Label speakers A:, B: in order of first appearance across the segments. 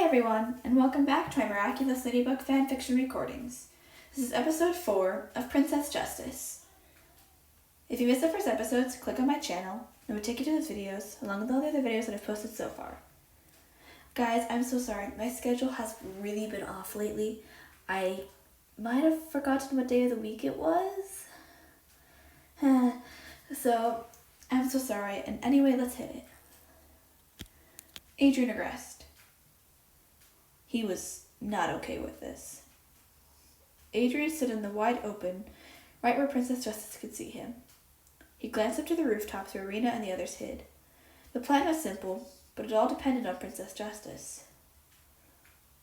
A: everyone, and welcome back to my miraculous Ladybug fanfiction recordings. This is episode 4 of Princess Justice. If you missed the first episodes, click on my channel. It will take you to those videos, along with all the other videos that I've posted so far. Guys, I'm so sorry. My schedule has really been off lately. I might have forgotten what day of the week it was. So, I'm so sorry. And anyway, let's hit it. Adrian regressed. He was not okay with this. Adrian stood in the wide open, right where Princess Justice could see him. He glanced up to the rooftops where Rena and the others hid. The plan was simple, but it all depended on Princess Justice.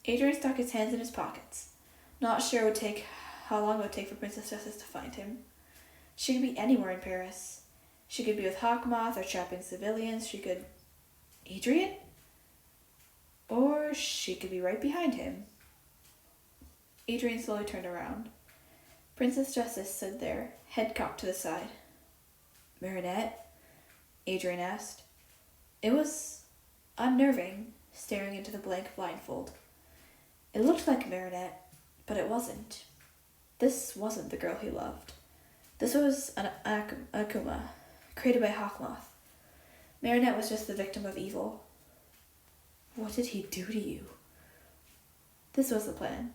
A: Adrian stuck his hands in his pockets, not sure how long it would take for Princess Justice to find him. She could be anywhere in Paris. She could be with Hawkmoth or trapping civilians. She could... Adrian? Or she could be right behind him. Adrian slowly turned around. Princess Justice stood there, head cocked to the side. Marinette? Adrian asked. It was unnerving, staring into the blank blindfold. It looked like Marinette, but it wasn't. This wasn't the girl he loved. This was an Akuma, created by Hawkmoth. Marinette was just the victim of evil. What did he do to you? This was the plan.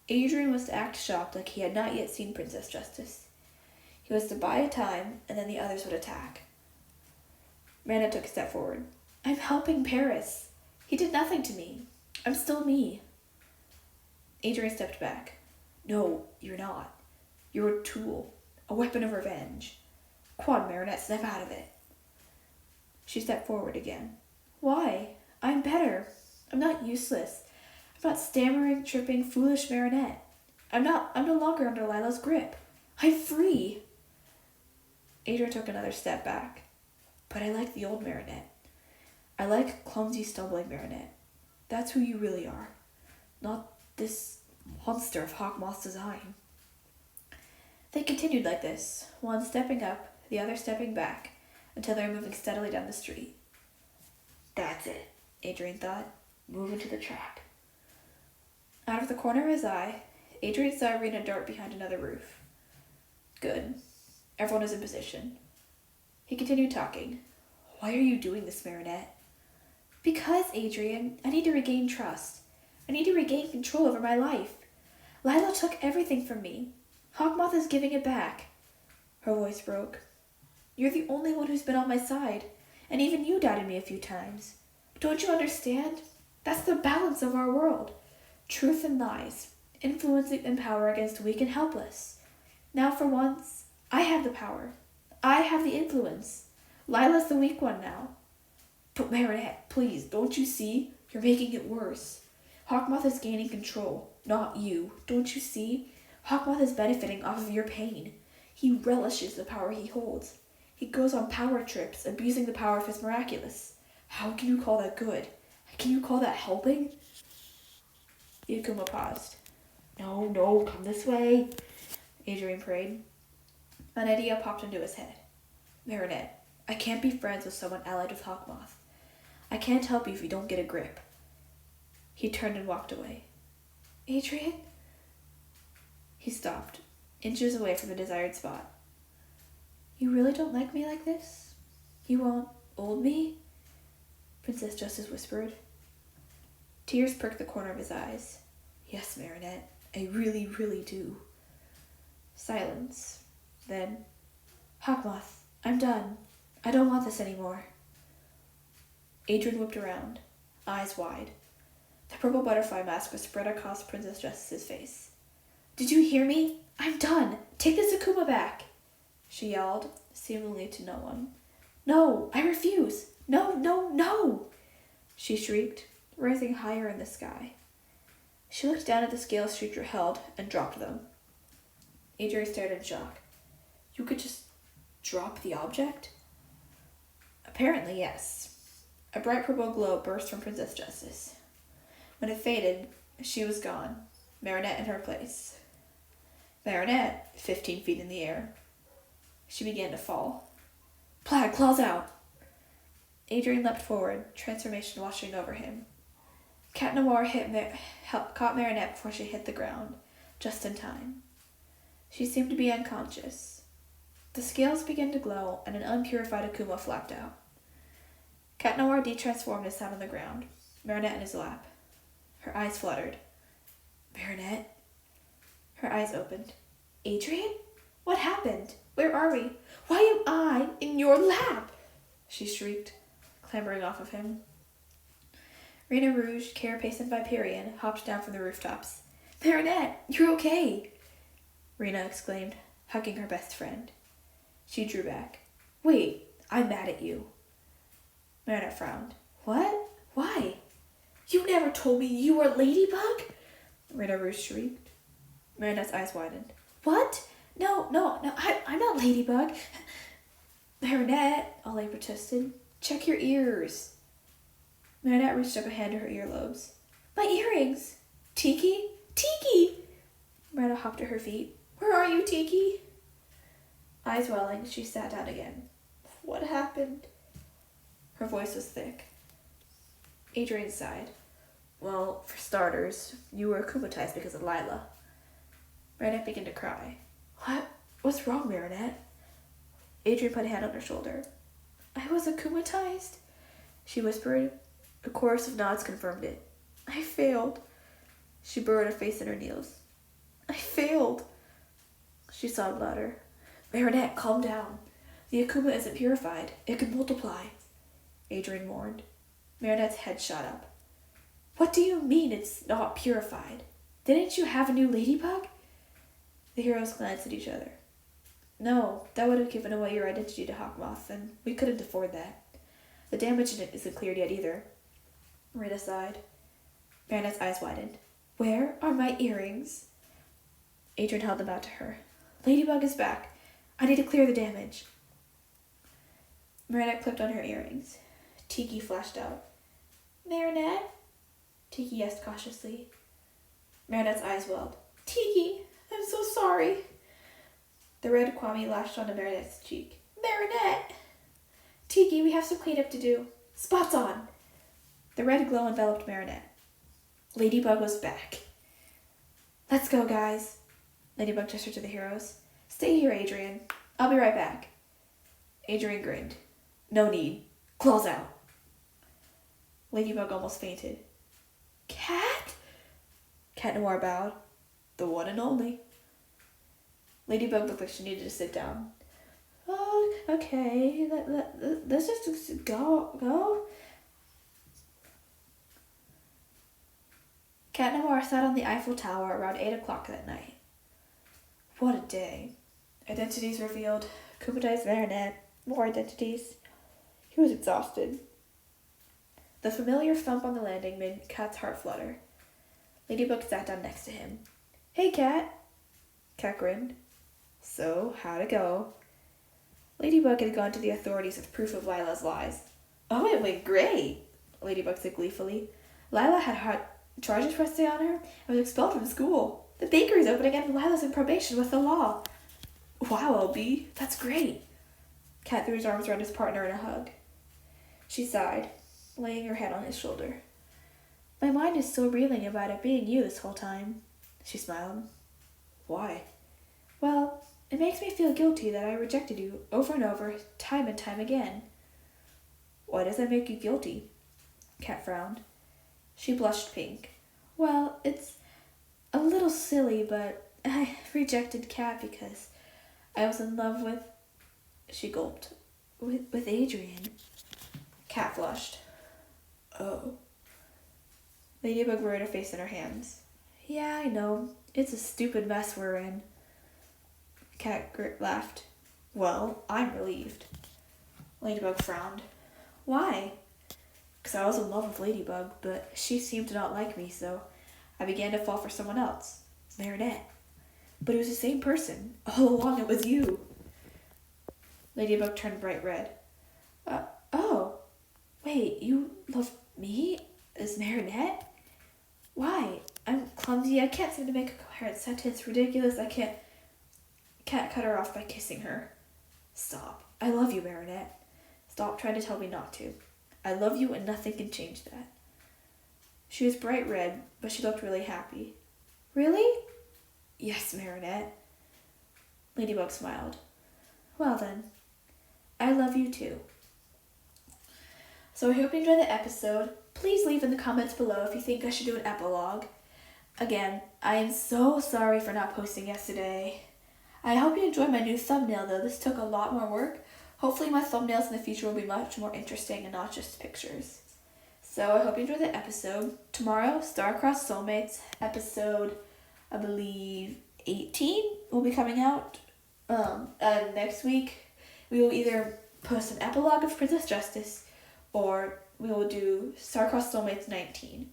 A: Adrian was to act shocked like he had not yet seen Princess Justice. He was to buy time, and then the others would attack. Marinette took a step forward. I'm helping Paris. He did nothing to me. I'm still me. Adrian stepped back. No, you're not. You're a tool, a weapon of revenge. Come on, Marinette, snap out of it. She stepped forward again. Why? I'm better. I'm not useless. I'm not stammering, tripping, foolish Marinette. I'm no longer under Lila's grip. I'm free. Adrian took another step back. But I like the old Marinette. I like clumsy, stumbling Marinette. That's who you really are. Not this monster of Hawkmoth's design. They continued like this, one stepping up, the other stepping back, until they were moving steadily down the street. That's it, Adrian thought. Move into the track. Out of the corner of his eye, Adrian saw Rena dart behind another roof. Good. Everyone was in position. He continued talking. Why are you doing this, Marinette? Because, Adrian, I need to regain trust. I need to regain control over my life. Lila took everything from me. Hawkmoth is giving it back. Her voice broke. You're the only one who's been on my side, and even you doubted me a few times. Don't you understand? That's the balance of our world. Truth and lies, influence and power against weak and helpless. Now for once, I have the power. I have the influence. Lila's the weak one now. But Marinette, please, don't you see? You're making it worse. Hawkmoth is gaining control, not you. Don't you see? Hawkmoth is benefiting off of your pain. He relishes the power he holds. He goes on power trips, abusing the power of his miraculous. How can you call that good? Can you call that helping? The Akuma paused. No, come this way, Adrian prayed. An idea popped into his head. Marinette, I can't be friends with someone allied with Hawkmoth. I can't help you if you don't get a grip. He turned and walked away. Adrian? He stopped, inches away from the desired spot. You really don't like me like this? You want old me? Princess Justice whispered. Tears perked the corner of his eyes. Yes, Marinette, I really, really do. Silence. Then, Hawkmoth, I'm done. I don't want this anymore. Adrian whipped around, eyes wide. The purple butterfly mask was spread across Princess Justice's face. Did you hear me? I'm done. Take this Akuma back. She yelled, seemingly to no one. No, I refuse. No, she shrieked, rising higher in the sky. She looked down at the scales she held and dropped them. Adrian stared in shock. You could just drop the object? Apparently, yes. A bright purple glow burst from Princess Justice. When it faded, she was gone, Marinette in her place. Marinette, 15 feet in the air. She began to fall. Plaid, claws out! Adrian leapt forward, transformation washing over him. Cat Noir caught Marinette before she hit the ground, just in time. She seemed to be unconscious. The scales began to glow, and an unpurified Akuma flapped out. Cat Noir de-transformed and sat on the ground, Marinette in his lap. Her eyes fluttered. Marinette? Her eyes opened. Adrien? What happened? Where are we? Why am I in your lap? She shrieked, clambering off of him. Rena Rouge, Carapace, and Viperian hopped down from the rooftops. Marinette, you're okay! Rena exclaimed, hugging her best friend. She drew back. Wait, I'm mad at you. Marinette frowned. What? Why? You never told me you were Ladybug? Rena Rouge shrieked. Marinette's eyes widened. What? No, I'm not Ladybug. Marinette, Ollie protested. Check your ears. Marinette reached up a hand to her earlobes. My earrings! Tiki? Tiki! Marinette hopped to her feet. Where are you, Tiki? Eyes welling, she sat down again. What happened? Her voice was thick. Adrien sighed. Well, for starters, you were akumatized because of Lila. Marinette began to cry. What? What's wrong, Marinette? Adrien put a hand on her shoulder. I was akumatized, she whispered. A chorus of nods confirmed it. I failed. She burrowed her face in her nails. I failed. She sobbed louder. Marinette, calm down. The Akuma isn't purified. It could multiply. Adrien mourned. Marinette's head shot up. What do you mean it's not purified? Didn't you have a new Ladybug? The heroes glanced at each other. No, that would have given away your identity to Hawkmoth, and we couldn't afford that. The damage in it isn't cleared yet either. Rita sighed. Marinette's eyes widened. Where are my earrings? Adrien held them out to her. Ladybug is back. I need to clear the damage. Marinette clipped on her earrings. Tiki flashed out. Marinette? Tiki asked cautiously. Marinette's eyes welled. Tiki, I'm so sorry. The red Kwame lashed onto Marinette's cheek. Marinette! Tiki, we have some cleanup to do. Spots on! The red glow enveloped Marinette. Ladybug was back. Let's go, guys. Ladybug gestured to the heroes. Stay here, Adrien. I'll be right back. Adrien grinned. No need. Claws out. Ladybug almost fainted. Cat? Cat Noir bowed. The one and only. Ladybug looked like she needed to sit down. Oh, okay. Let's just go. Cat Noir sat on the Eiffel Tower around 8 o'clock that night. What a day. Identities revealed. Akumatized Marinette. More identities. He was exhausted. The familiar thump on the landing made Cat's heart flutter. Ladybug sat down next to him. Hey, Cat. Cat grinned. So, how'd it go? Ladybug had gone to the authorities with proof of Lila's lies. Oh, it went great, Ladybug said gleefully. Lila had charges pressed on her and was expelled from school. The bakery's open again and Lila's in probation with the law. Wow, LB, that's great. Cat threw his arms around his partner in a hug. She sighed, laying her head on his shoulder. My mind is still reeling about it being you this whole time. She smiled. Why? Well, it makes me feel guilty that I rejected you over and over, time and time again. Why does that make you guilty? Cat frowned. She blushed pink. Well, it's a little silly, but I rejected Cat because I was in love with... She gulped. With Adrien. Cat flushed. Oh. Ladybug buried her face in her hands. Yeah, I know. It's a stupid mess we're in. Cat laughed. Well, I'm relieved. Ladybug frowned. Why? Because I was in love with Ladybug, but she seemed to not like me, so I began to fall for someone else. Marinette. But it was the same person. All along it was you. Ladybug turned bright red. Oh. Wait, you love me as Marinette? Why? I'm clumsy. I can't seem to make a coherent sentence. Ridiculous. I can't... Cat cut her off by kissing her. Stop. I love you, Marinette. Stop trying to tell me not to. I love you and nothing can change that. She was bright red, but she looked really happy. Really? Yes, Marinette. Ladybug smiled. Well then, I love you too. So I hope you enjoyed the episode. Please leave in the comments below if you think I should do an epilogue. Again, I am so sorry for not posting yesterday. I hope you enjoyed my new thumbnail though. This took a lot more work. Hopefully my thumbnails in the future will be much more interesting and not just pictures. So I hope you enjoyed the episode. Tomorrow, Star-Crossed Soulmates, episode, I believe, 18 will be coming out. And next week, we will either post an epilogue of Princess Justice or we will do Star-Crossed Soulmates 19.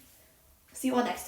A: See you all next time.